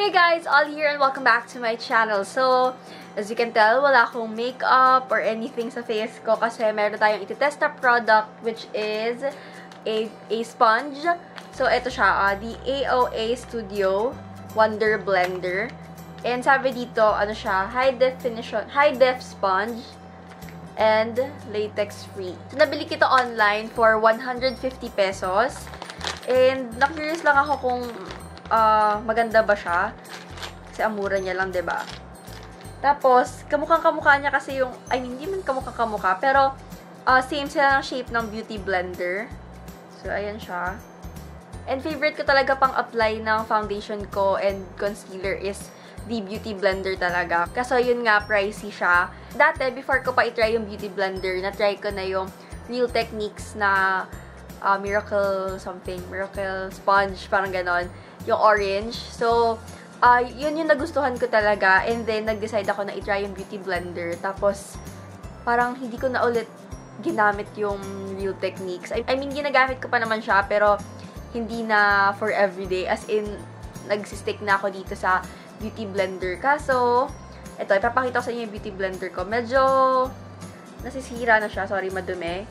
Hey guys! All here and welcome back to my channel. So, as you can tell, wala akong makeup or anything sa face ko kasi meron tayong ititest na product which is a sponge. So, ito siya, the AOA Studio Wonder Blender. And sabi dito, ano siya, high def sponge and latex free. So, nabili kita online for 150 pesos. And na-curious lang ako kung maganda ba siya? Kasi amura niya lang, 'di ba? Tapos, kamukhang-kamukha niya kasi yung, hindi man kamukhang-kamukha, pero same sila ng shape ng beauty blender. So, ayan siya. And favorite ko talaga pang apply ng foundation ko and concealer is the beauty blender talaga. Kasi yun nga, pricey siya. Dati, before ko pa i-try yung beauty blender, na-try ko na yung Real Techniques na Miracle Sponge, parang ganon. Yung orange. So, yun yung nagustuhan ko talaga. And then, nag-decide ako na i-try yung beauty blender. Tapos, parang hindi ko na ulit ginamit yung Real Techniques. I mean, ginagamit ko pa naman siya, pero hindi na for everyday. As in, nagsistick na ako dito sa beauty blender. Kaso, ito, ipapakita ko sa inyo yung beauty blender ko. Medyo nasisira na siya. Sorry, madumi.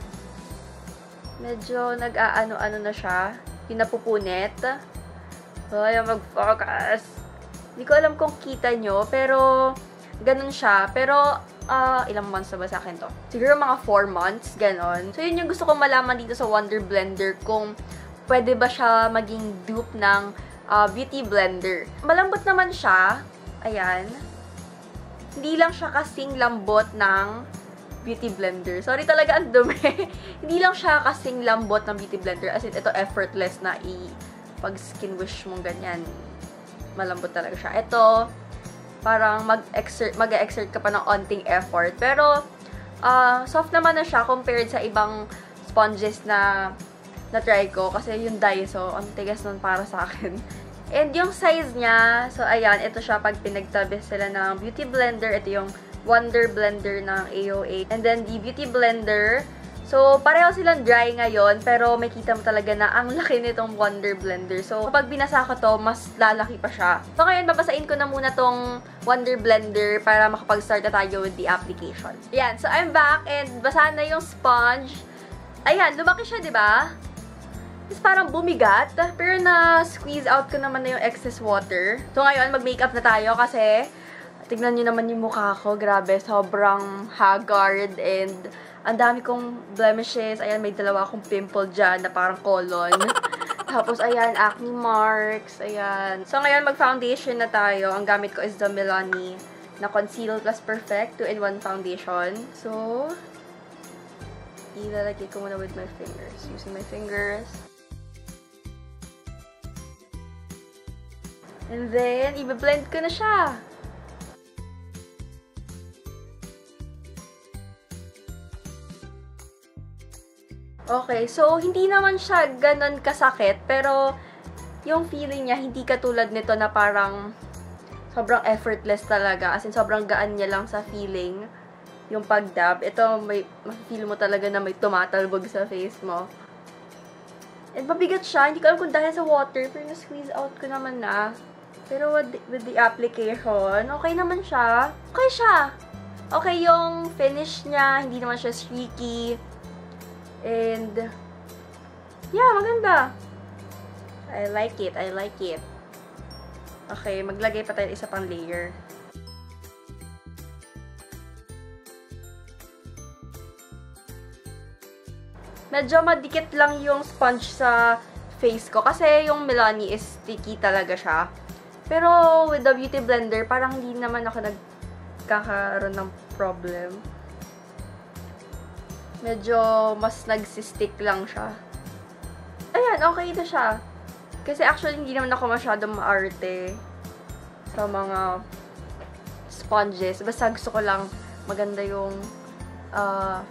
Medyo nag-aano-ano na siya. Yung napupunit. Ay, mag-focus. Hindi ko alam kung kita nyo, pero ganun siya. Pero, ilang months na ba sa akin to? Siguro mga 4 months, ganon. So, yun yung gusto kong malaman dito sa Wonder Blender, kung pwede ba siya maging dupe ng beauty blender. Malambot naman siya. Ayan. Hindi lang siya kasing lambot ng beauty blender. Sorry talaga, ang dumi. Hindi lang siya kasing lambot ng beauty blender. As in, ito effortless na pag skin wish mong ganyan, malambot talaga siya. Ito, parang mag-exert ka pa ng onting effort. Pero, soft naman na siya compared sa ibang sponges na na-try ko. Kasi yung Daiso, ang tigas nun para sa akin. And yung size niya, so ayan, ito siya pag pinagtabi sila ng beauty blender. Ito yung Wonder Blender ng AOA. And then, the beauty blender, so, pareho silang dry ngayon, pero may kita mo talaga na ang laki nitong Wonder Blender. So, kapag binasa ko to, mas lalaki pa siya. So, ngayon, babasain ko na muna tong Wonder Blender para makapag-start na tayo with the application. Ayan, so I'm back and basahan na yung sponge. Ayan, lumaki siya, di ba? Is parang bumigat, pero na-squeeze out ko naman na yung excess water. So, ngayon, mag-makeup na tayo kasi tignan nyo naman yung mukha ko. Grabe, sobrang haggard and ang dami kong blemishes. Ayan, may dalawa akong pimple dyan na parang colon. Tapos, ayan, acne marks. Ayan. So, ngayon, mag-foundation na tayo. Ang gamit ko is the Milani na Conceal Plus Perfect 2-in-1 foundation. So, ilalagay ko muna with my fingers. Using my fingers. And then, i-blend ko na siya. Okay, so hindi naman siya ganon kasakit, pero yung feeling niya hindi katulad nito na parang sobrang effortless talaga. As in, sobrang gaan niya lang sa feeling yung pag-dab. Ito, ma-feel mo talaga na may tumatalbog sa face mo. And mabigat siya. Hindi ko alam kung dahil sa water, pero na-squeeze out ko naman na. Pero with the application, okay naman siya. Okay siya. Okay yung finish niya. Hindi naman siya streaky. And, yeah, maganda. I like it. I like it. Okay, maglagay pa tayo isa pang layer. Medyo madikit lang yung sponge sa face ko. Kasi yung Milani is sticky talaga siya. Pero with the beauty blender, parang hindi naman ako nagkakaroon ng problem. Medyo mas nagsistick lang siya. Ayan, okay na siya. Kasi actually, hindi naman ako masyadong maarte sa mga sponges. Basta gusto ko lang maganda yung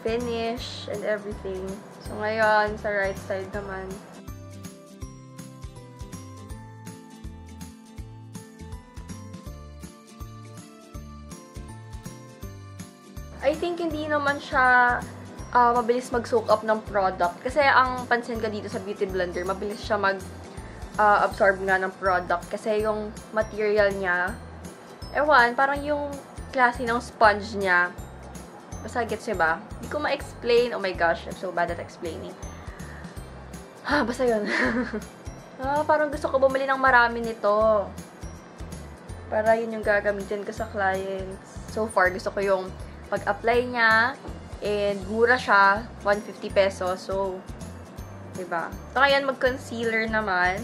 finish and everything. So, ngayon, sa right side naman. I think hindi naman siya mabilis mag-soak up ng product. Kasi ang pansin ko dito sa beauty blender, mabilis siya absorb nga ng product. Kasi yung material niya, ewan, parang yung klase ng sponge niya, basta gets niyo ba? Hindi ko ma-explain. Oh my gosh, I'm so bad at explaining. Basta yun. Parang gusto ko bumili ng marami nito. Para yun yung gagamitin ko sa clients. So far, gusto ko yung pag-apply niya. And mura siya. 150 pesos. So, diba? So, ngayon, mag-concealer naman.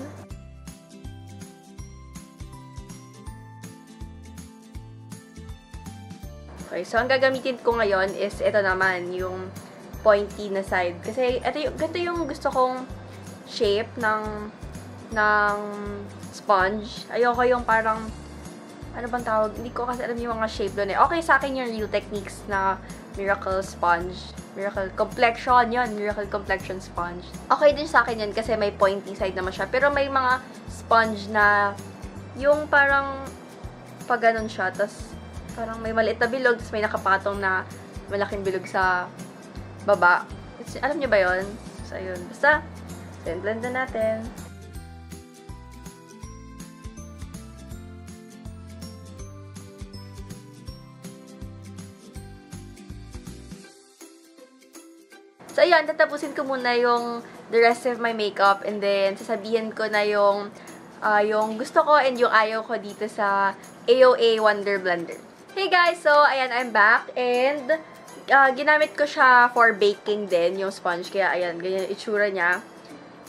Okay, so ang gagamitin ko ngayon is ito naman, yung pointy na side. Kasi ganito yung gusto kong shape ng sponge. Ayoko yung parang, ano bang tawag? Hindi ko kasi alam yung mga shape doon eh. Okay sa akin yung Real Techniques na Miracle Sponge. Miracle Complexion, yun. Miracle Complexion Sponge. Okay din sa akin yun kasi may pointy side naman siya. Pero may mga sponge na yung parang pag ganun siya, tas parang may maliit na bilog, tas may nakapatong na malaking bilog sa baba. Alam niyo ba yun? So, yun. Basta, blend na natin. So, ayan, tatapusin ko muna yung the rest of my makeup and then sasabihin ko na yung gusto ko and yung ayaw ko dito sa AOA Wonder Blender. Hey guys! So, ayan, I'm back and ginamit ko siya for baking din, yung sponge. Kaya, ayan, ganyan yung itsura niya.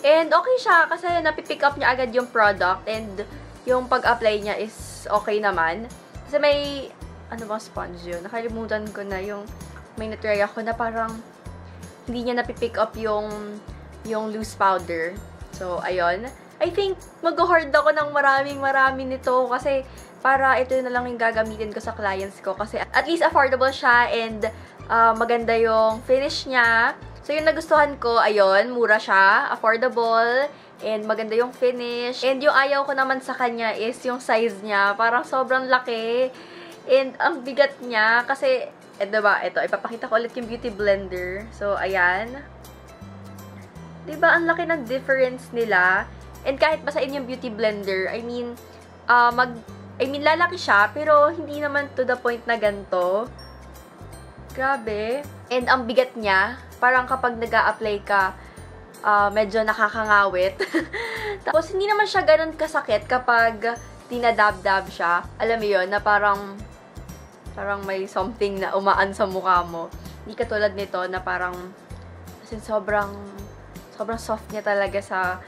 And okay siya kasi napipick up niya agad yung product and yung pag-apply niya is okay naman. Kasi may, ano bang sponge yun? Nakalimutan ko na yung may natry ako na parang hindi niya napipick up yung loose powder. So, ayun. I think mag-hoard ako ng maraming nito kasi para ito na lang yung gagamitin ko sa clients ko kasi at least affordable siya and maganda yung finish niya. So, yung nagustuhan ko, ayun, mura siya, affordable, and maganda yung finish. And yung ayaw ko naman sa kanya is yung size niya. Parang sobrang laki. And ang bigat niya kasi diba, ito, ipapakita ko ulit yung Beauty Blender. So, ayan. Diba, ang laki ng difference nila. And kahit basain yung Beauty Blender, I mean, lalaki siya, pero hindi naman to the point na ganito. Grabe. And ang bigat niya, parang kapag nag-a-apply ka, medyo nakakangawit. Tapos, hindi naman siya ganun kasakit kapag dinadab-dab siya. Alam mo yun, na parang may something na umaan sa mukha mo. Hindi katulad nito na parang sobrang soft niya talaga sa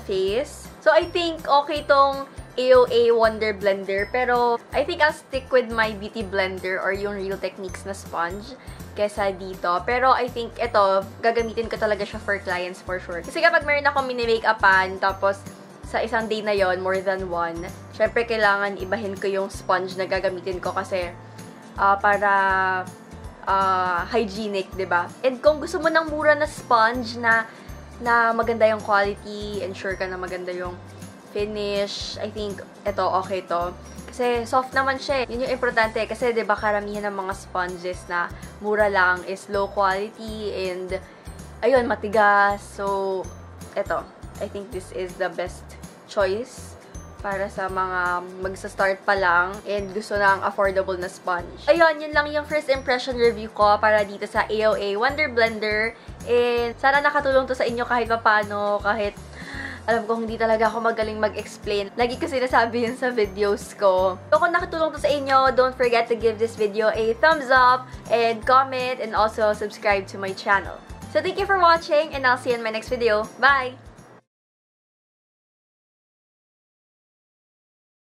face. So, I think okay tong AOA Wonder Blender. Pero, I think I'll stick with my Beauty Blender or yung Real Techniques na sponge kesa dito. Pero, I think ito, gagamitin ko talaga siya for clients for sure. Kasi kapag meron akong mini-makeupan, tapos sa isang day na yon more than one, syempre kailangan ibahin ko yung sponge na gagamitin ko kasi para hygienic, 'di ba? And kung gusto mo ng mura na sponge na maganda yung quality, ensure ka na maganda yung finish, I think ito okay to. Kasi soft naman siya. Yun yung importante kasi 'di ba karamihan ng mga sponges na mura lang is low quality and ayun, matigas. So ito, I think this is the best choice para sa mga magsa-start pa lang and gusto ng affordable na sponge. Ayun, yun lang yung first impression review ko para dito sa AOA Wonder Blender. And sana nakatulong to sa inyo kahit paano, kahit alam ko hindi talaga ako magaling mag-explain. Lagi ko sinasabi yun sa videos ko. So kung nakatulong to sa inyo, don't forget to give this video a thumbs up and comment and also subscribe to my channel. So thank you for watching and I'll see you in my next video. Bye!